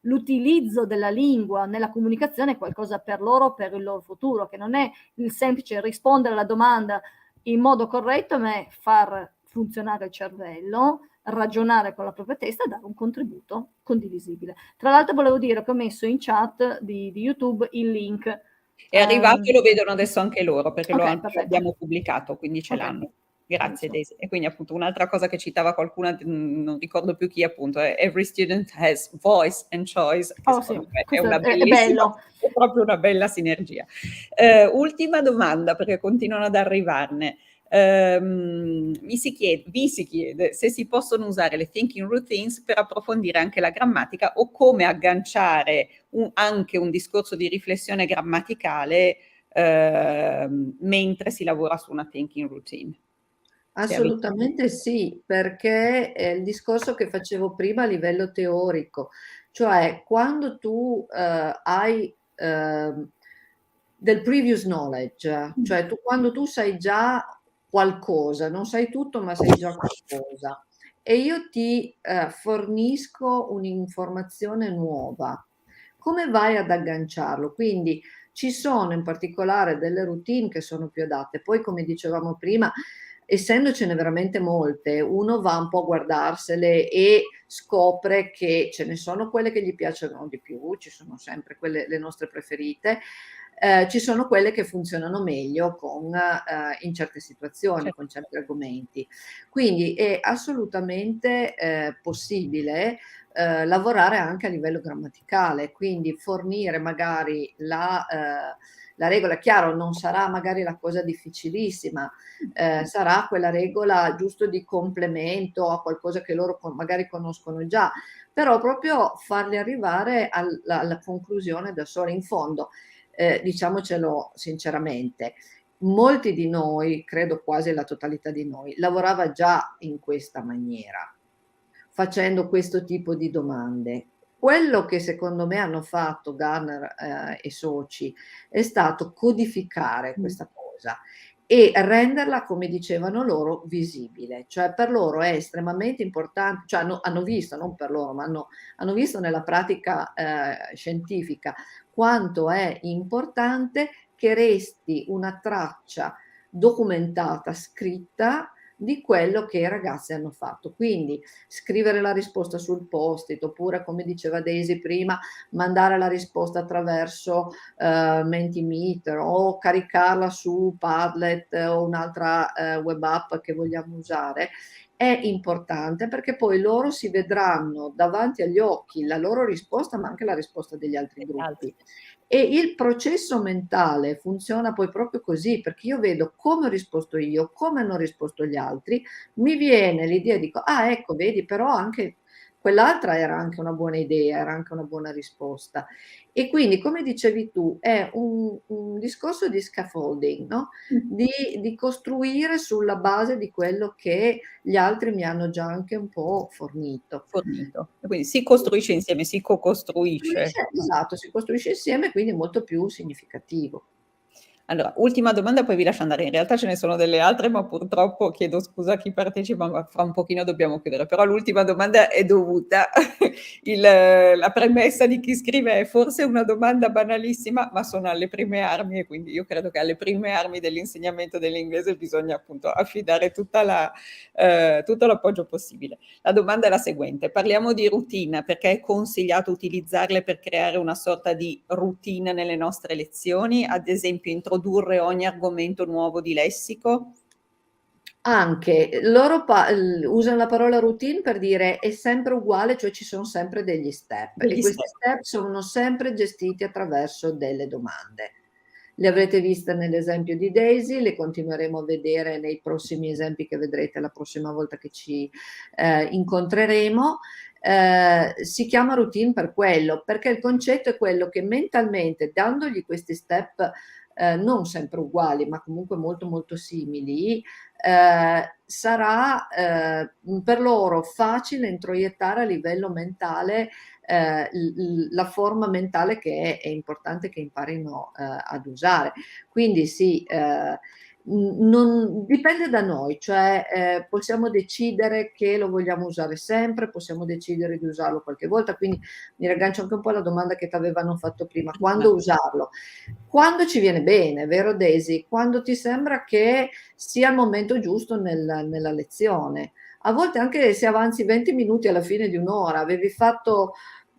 l'utilizzo della lingua nella comunicazione è qualcosa per loro, per il loro futuro, che non è il semplice rispondere alla domanda in modo corretto, ma è far funzionare il cervello, ragionare con la propria testa e dare un contributo condivisibile. Tra l'altro volevo dire che ho messo in chat di YouTube il link. È arrivato e lo vedono adesso anche loro, perché lo perfetto. abbiamo pubblicato, quindi ce l'hanno. Grazie Daisy. E quindi appunto un'altra cosa che citava qualcuna, non ricordo più chi, appunto, è every student has voice and choice, che secondo me è una bellissima, è proprio una bella sinergia. Ultima domanda, perché continuano ad arrivarne. Vi si chiede se si possono usare le thinking routines per approfondire anche la grammatica o come agganciare anche un discorso di riflessione grammaticale mentre si lavora su una thinking routine. Assolutamente sì, perché è il discorso che facevo prima a livello teorico, cioè quando tu hai del previous knowledge, cioè quando tu sai già qualcosa, non sai tutto ma sai già qualcosa, e io ti fornisco un'informazione nuova, come vai ad agganciarlo? Quindi ci sono in particolare delle routine che sono più adatte, poi come dicevamo prima, essendocene veramente molte, uno va un po' a guardarsele e scopre che ce ne sono quelle che gli piacciono di più, ci sono sempre quelle le nostre preferite, ci sono quelle che funzionano meglio in certe situazioni, con certi argomenti. Quindi è assolutamente possibile lavorare anche a livello grammaticale, quindi fornire magari la regola. Chiaro, non sarà magari la cosa difficilissima, sarà quella regola giusto di complemento a qualcosa che loro magari conoscono già, però proprio farli arrivare alla conclusione da soli. In fondo, diciamocelo sinceramente, molti di noi, credo quasi la totalità di noi, lavorava già in questa maniera, facendo questo tipo di domande. Quello che secondo me hanno fatto Garner e soci è stato codificare questa cosa e renderla, come dicevano loro, visibile. Cioè per loro è estremamente importante, cioè hanno visto, non per loro, ma hanno visto nella pratica scientifica quanto è importante che resti una traccia documentata, scritta, di quello che i ragazzi hanno fatto. Quindi scrivere la risposta sul post-it, oppure, come diceva Daisy prima, mandare la risposta attraverso Mentimeter o caricarla su Padlet o un'altra web app che vogliamo usare, è importante, perché poi loro si vedranno davanti agli occhi la loro risposta, ma anche la risposta degli altri gruppi. E il processo mentale funziona poi proprio così, perché io vedo come ho risposto io, come hanno risposto gli altri, mi viene l'idea, dico, ah ecco, vedi, però anche quell'altra era anche una buona idea, era anche una buona risposta. E quindi, come dicevi tu, è un discorso di scaffolding, no? Di costruire sulla base di quello che gli altri mi hanno già anche un po' fornito. E quindi si costruisce insieme, si co-costruisce. Esatto, si costruisce insieme, quindi è molto più significativo. Allora, ultima domanda, poi vi lascio andare. In realtà ce ne sono delle altre, ma purtroppo chiedo scusa a chi partecipa, ma fra un pochino dobbiamo chiudere. Però l'ultima domanda è dovuta. La premessa di chi scrive è forse una domanda banalissima, ma sono alle prime armi, e quindi io credo che alle prime armi dell'insegnamento dell'inglese bisogna appunto affidare tutto l'appoggio possibile. La domanda è la seguente: parliamo di routine, perché è consigliato utilizzarle per creare una sorta di routine nelle nostre lezioni, ad esempio introdurre ogni argomento nuovo di lessico? Anche loro usano la parola routine per dire è sempre uguale, cioè ci sono sempre degli step e questi step sono sempre gestiti attraverso delle domande. Le avrete viste nell'esempio di Daisy, le continueremo a vedere nei prossimi esempi che vedrete la prossima volta che ci incontreremo. Si chiama routine per quello, perché il concetto è quello che mentalmente, dandogli questi step non sempre uguali, ma comunque molto molto simili, sarà per loro facile introiettare a livello mentale la forma mentale che è importante che imparino ad usare. Quindi sì, non dipende da noi, cioè possiamo decidere che lo vogliamo usare sempre, possiamo decidere di usarlo qualche volta, quindi mi raggancio anche un po' alla domanda che ti avevano fatto prima, quando usarlo? Quando ci viene bene, vero Daisy? Quando ti sembra che sia il momento giusto nella lezione. A volte anche se avanzi 20 minuti alla fine di un'ora, avevi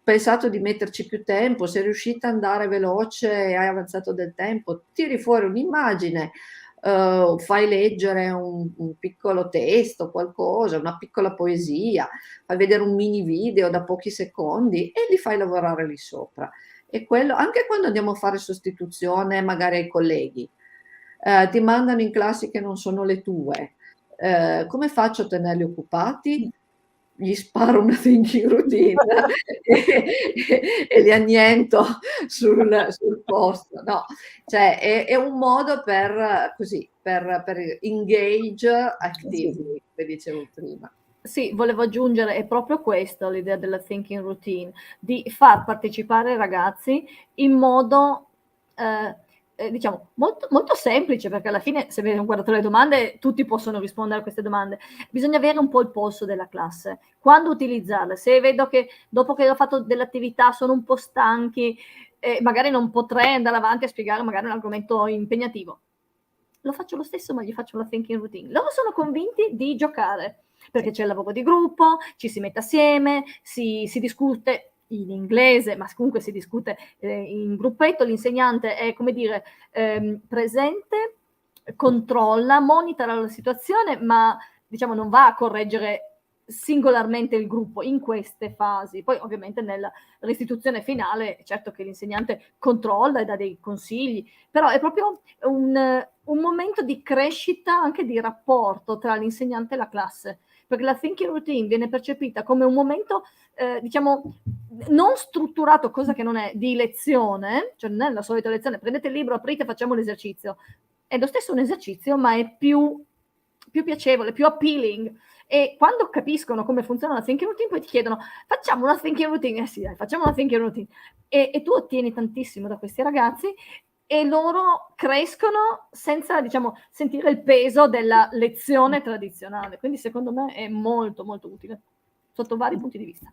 pensato di metterci più tempo, sei riuscita ad andare veloce e hai avanzato del tempo, tiri fuori un'immagine, fai leggere un piccolo testo, qualcosa, una piccola poesia, fai vedere un mini video da pochi secondi e li fai lavorare lì sopra. E quello, anche quando andiamo a fare sostituzione magari ai colleghi, ti mandano in classi che non sono le tue, come faccio a tenerli occupati? Gli sparo una thinking routine e li anniento sul posto, no, cioè è un modo per engage actively, come dicevo prima. Sì, volevo aggiungere, è proprio questo l'idea della thinking routine, di far partecipare i ragazzi in modo, diciamo, molto, molto semplice, perché alla fine, se abbiamo guardato le domande, tutti possono rispondere a queste domande. Bisogna avere un po' il polso della classe. Quando utilizzarle? Se vedo che dopo che ho fatto dell'attività sono un po' stanchi, magari non potrei andare avanti a spiegare magari un argomento impegnativo, lo faccio lo stesso, ma gli faccio la thinking routine. Loro sono convinti di giocare, perché c'è il lavoro di gruppo, ci si mette assieme, si discute in inglese, ma comunque si discute in gruppetto, l'insegnante è, come dire, presente, controlla, monitora la situazione, ma diciamo non va a correggere singolarmente il gruppo in queste fasi. Poi ovviamente nella restituzione finale, certo che l'insegnante controlla e dà dei consigli, però è proprio un momento di crescita anche di rapporto tra l'insegnante e la classe, perché la thinking routine viene percepita come un momento, diciamo, non strutturato, cosa che non è, di lezione, cioè non è la solita lezione, prendete il libro, aprite, facciamo l'esercizio. È lo stesso un esercizio, ma è più piacevole, più appealing. E quando capiscono come funziona la thinking routine, poi ti chiedono: facciamo una thinking routine? Sì, dai, facciamo una thinking routine. E tu ottieni tantissimo da questi ragazzi e loro crescono senza, diciamo, sentire il peso della lezione tradizionale. Quindi secondo me è molto molto utile sotto vari punti di vista.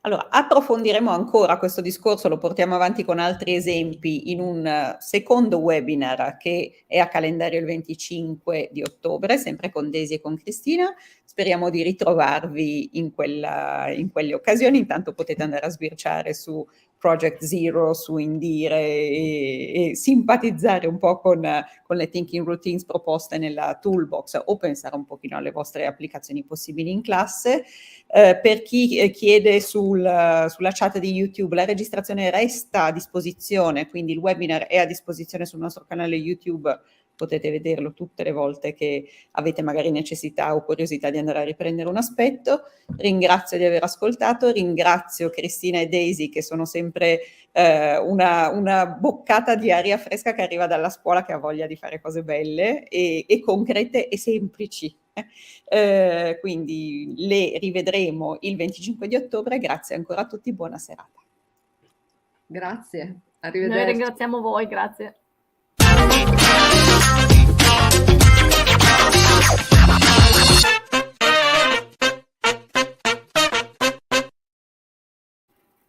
Allora, approfondiremo ancora questo discorso, lo portiamo avanti con altri esempi in un secondo webinar che è a calendario il 25 di ottobre, sempre con Daisy e con Cristina. Speriamo di ritrovarvi in quelle occasioni. Intanto potete andare a sbirciare su Project Zero, su Indire e simpatizzare un po' con le thinking routines proposte nella toolbox o pensare un pochino alle vostre applicazioni possibili in classe. Per chi chiede sulla chat di YouTube, la registrazione resta a disposizione, quindi il webinar è a disposizione sul nostro canale YouTube, potete vederlo tutte le volte che avete magari necessità o curiosità di andare a riprendere un aspetto. Ringrazio di aver ascoltato, ringrazio Cristina e Daisy che sono sempre una boccata di aria fresca che arriva dalla scuola, che ha voglia di fare cose belle e concrete e semplici. Quindi le rivedremo il 25 di ottobre. Grazie ancora a tutti, buona serata. Grazie, Noi arrivederci. ringraziamo voi, grazie.